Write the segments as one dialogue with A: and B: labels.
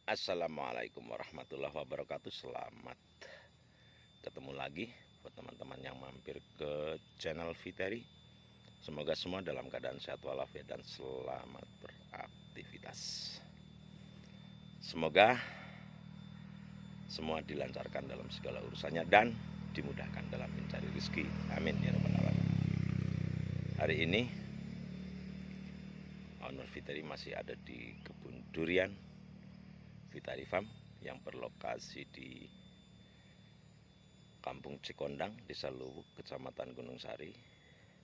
A: Assalamualaikum warahmatullahi wabarakatuh. Selamat ketemu lagi buat teman-teman yang mampir ke channel Fiteri. Semoga semua dalam keadaan sehat walafiat dan selamat beraktivitas. Semoga semua dilancarkan dalam segala urusannya dan dimudahkan dalam mencari rezeki. Amin ya rabbal alamin. Hari ini owner Fiteri masih ada di kebun durian Fiteri Farm yang berlokasi di Kampung Cikondang, Desa Luwuk, Kecamatan Gunung Sari,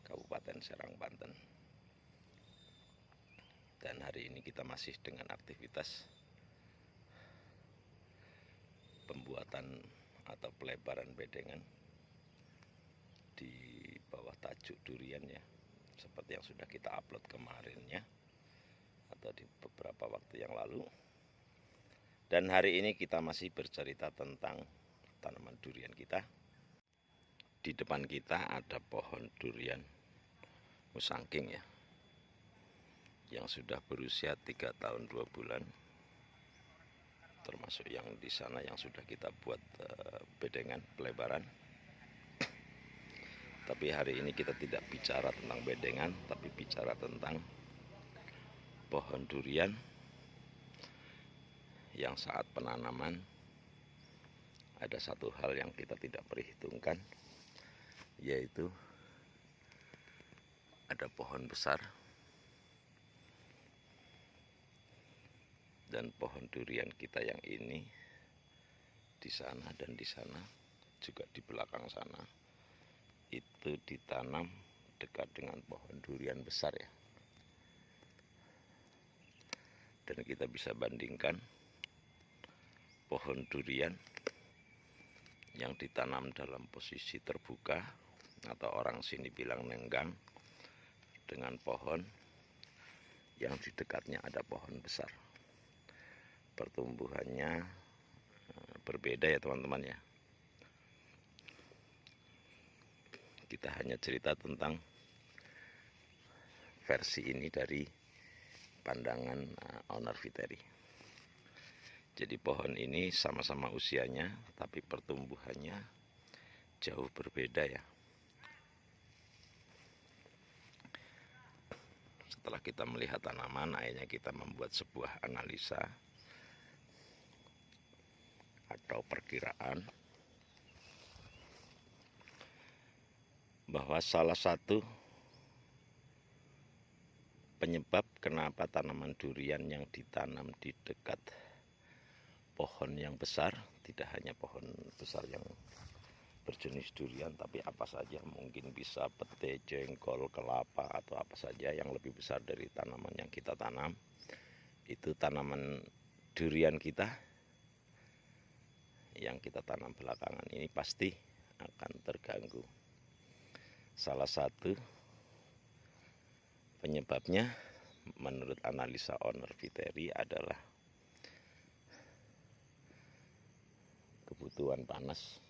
A: Kabupaten Serang, Banten. Dan hari ini kita masih dengan aktivitas pembuatan atau pelebaran bedengan di bawah tajuk durian ya, seperti yang sudah kita upload kemarinnya atau di beberapa waktu yang lalu. Dan hari ini kita masih bercerita tentang tanaman durian kita. Di depan kita ada pohon durian musangking ya, yang sudah berusia 3 tahun 2 bulan, termasuk yang di sana yang sudah kita buat bedengan pelebaran. Tapi hari ini kita tidak bicara tentang bedengan, tapi bicara tentang pohon durian yang saat penanaman ada satu hal yang kita tidak perhitungkan, yaitu ada pohon besar dan pohon durian kita yang ini di sana dan di sana juga di belakang sana itu ditanam dekat dengan pohon durian besar ya. Dan kita bisa bandingkan pohon durian yang ditanam dalam posisi terbuka atau orang sini bilang nenggang dengan pohon yang di dekatnya ada pohon besar. Pertumbuhannya berbeda ya teman-teman ya. Kita hanya cerita tentang versi ini dari pandangan owner Fiteri. Jadi pohon ini sama-sama usianya, tapi pertumbuhannya jauh berbeda ya. Setelah kita melihat tanaman, akhirnya kita membuat sebuah analisa atau perkiraan bahwa salah satu penyebab kenapa tanaman durian yang ditanam di dekat pohon yang besar, tidak hanya pohon besar yang berjenis durian, tapi apa saja, mungkin bisa pete, jengkol, kelapa, atau apa saja yang lebih besar dari tanaman yang kita tanam, itu tanaman durian kita yang kita tanam belakangan ini pasti akan terganggu. Salah satu penyebabnya menurut analisa owner Fiteri adalah kebutuhan panas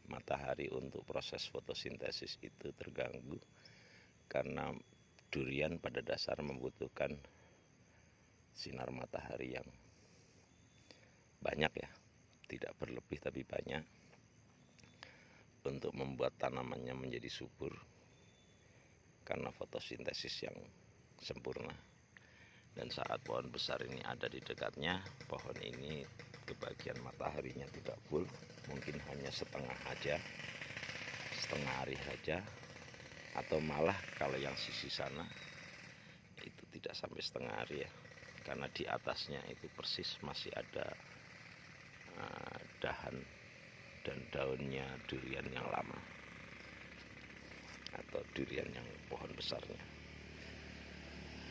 A: matahari untuk proses fotosintesis itu terganggu karena durian pada dasar membutuhkan sinar matahari yang banyak ya, tidak berlebih tapi banyak, untuk membuat tanamannya menjadi subur karena fotosintesis yang sempurna. Dan saat pohon besar ini ada di dekatnya, pohon ini kebagian mataharinya tidak full, mungkin hanya setengah aja, setengah hari saja, atau malah kalau yang sisi sana itu tidak sampai setengah hari ya, karena di atasnya itu persis masih ada dahan dan daunnya durian yang lama atau durian yang pohon besarnya.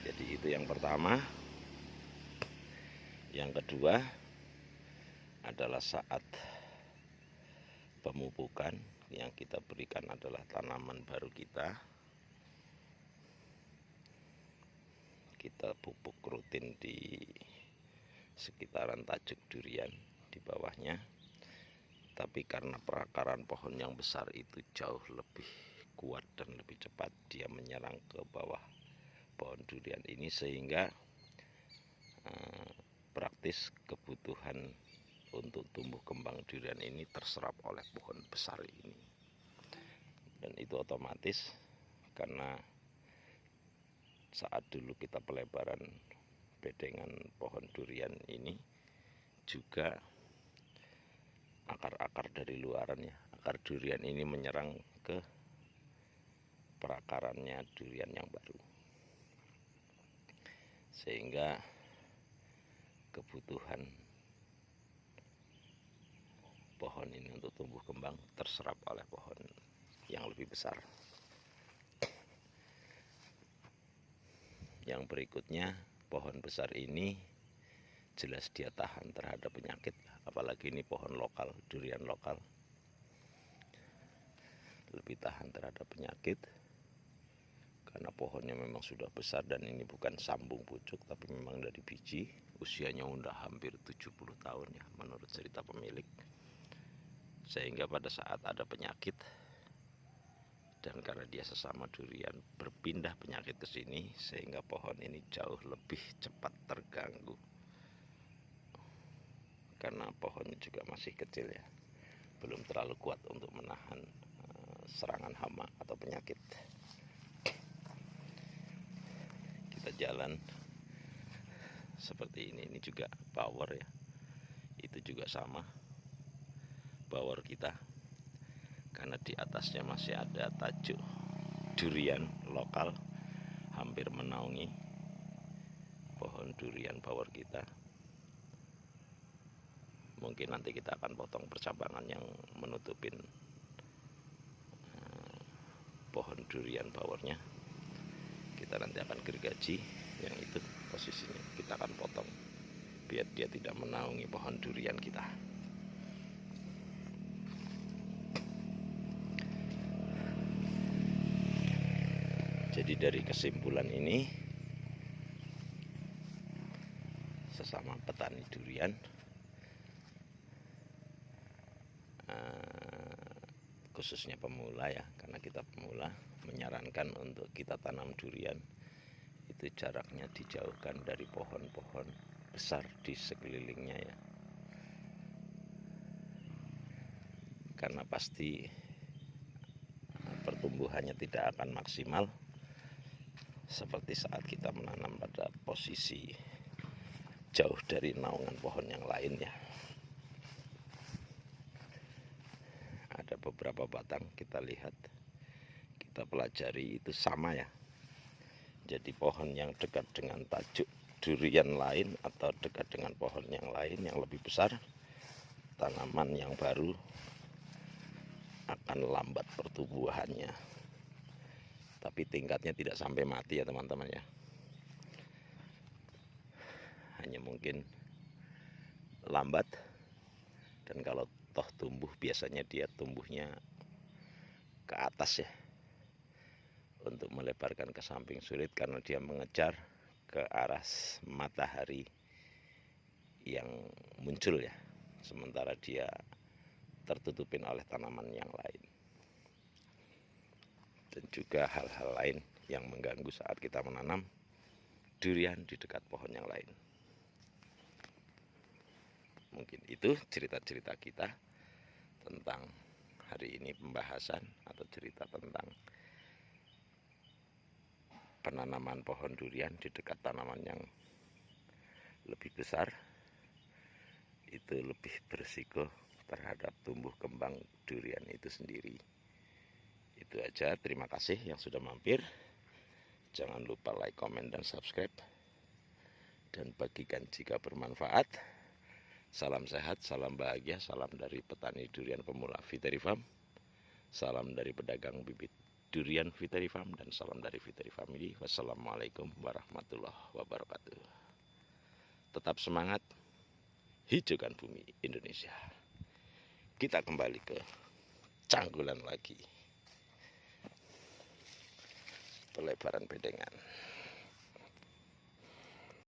A: Jadi itu yang pertama. Yang kedua adalah saat pemupukan yang kita berikan adalah tanaman baru kita pupuk rutin di sekitaran tajuk durian di bawahnya. Tapi karena perakaran pohon yang besar itu jauh lebih kuat dan lebih cepat dia menyerang ke bawah pohon durian ini, sehingga praktis kebutuhan untuk tumbuh kembang durian ini terserap oleh pohon besar ini. Dan itu otomatis karena saat dulu kita pelebaran bedengan pohon durian ini juga akar-akar dari luarannya, akar durian ini menyerang ke perakarannya durian yang baru, sehingga kebutuhan pohon ini untuk tumbuh kembang terserap oleh pohon yang lebih besar. Yang berikutnya, pohon besar ini jelas dia tahan terhadap penyakit, apalagi ini pohon lokal, durian lokal, lebih tahan terhadap penyakit karena pohonnya memang sudah besar dan ini bukan sambung pucuk tapi memang dari biji. Usianya udah hampir 70 tahun ya menurut cerita pemilik, sehingga pada saat ada penyakit dan karena dia sesama durian berpindah penyakit ke sini, sehingga pohon ini jauh lebih cepat terganggu karena pohonnya juga masih kecil ya, belum terlalu kuat untuk menahan serangan hama atau penyakit. Kita jalan seperti ini juga power ya, itu juga sama power kita karena di atasnya masih ada tajuk durian lokal hampir menaungi pohon durian power kita. Mungkin nanti kita akan potong percabangan yang menutupin pohon durian powernya. Kita nanti akan gergaji yang itu posisinya, kita akan potong biar dia tidak menaungi pohon durian kita. Jadi dari kesimpulan ini, sesama petani durian khususnya pemula ya, karena kita pemula, menyarankan untuk kita tanam durian itu jaraknya dijauhkan dari pohon-pohon besar di sekelilingnya ya, karena pasti pertumbuhannya tidak akan maksimal seperti saat kita menanam pada posisi jauh dari naungan pohon yang lain ya. Ada beberapa batang kita lihat, kita pelajari itu sama ya. Jadi pohon yang dekat dengan tajuk durian lain atau dekat dengan pohon yang lain yang lebih besar, tanaman yang baru akan lambat pertumbuhannya. Tapi tingkatnya tidak sampai mati ya teman-teman ya. Hanya mungkin lambat, dan kalau toh tumbuh biasanya dia tumbuhnya ke atas ya, untuk melebarkan ke samping sulit karena dia mengejar ke arah matahari yang muncul ya, sementara dia tertutupin oleh tanaman yang lain. Dan juga hal-hal lain yang mengganggu saat kita menanam durian di dekat pohon yang lain. Mungkin itu cerita-cerita kita tentang hari ini, pembahasan atau cerita tentang penanaman pohon durian di dekat tanaman yang lebih besar, itu lebih berisiko terhadap tumbuh kembang durian itu sendiri. Itu aja, terima kasih yang sudah mampir. Jangan lupa like, komen, dan subscribe, dan bagikan jika bermanfaat. Salam sehat, salam bahagia, salam dari petani durian pemula Viteri Farm, salam dari pedagang bibit durian Viteri Farm, dan salam dari Viteri Family. Wassalamualaikum warahmatullahi wabarakatuh. Tetap semangat, hijaukan bumi Indonesia. Kita kembali ke canggulan lagi, pelebaran bedengan.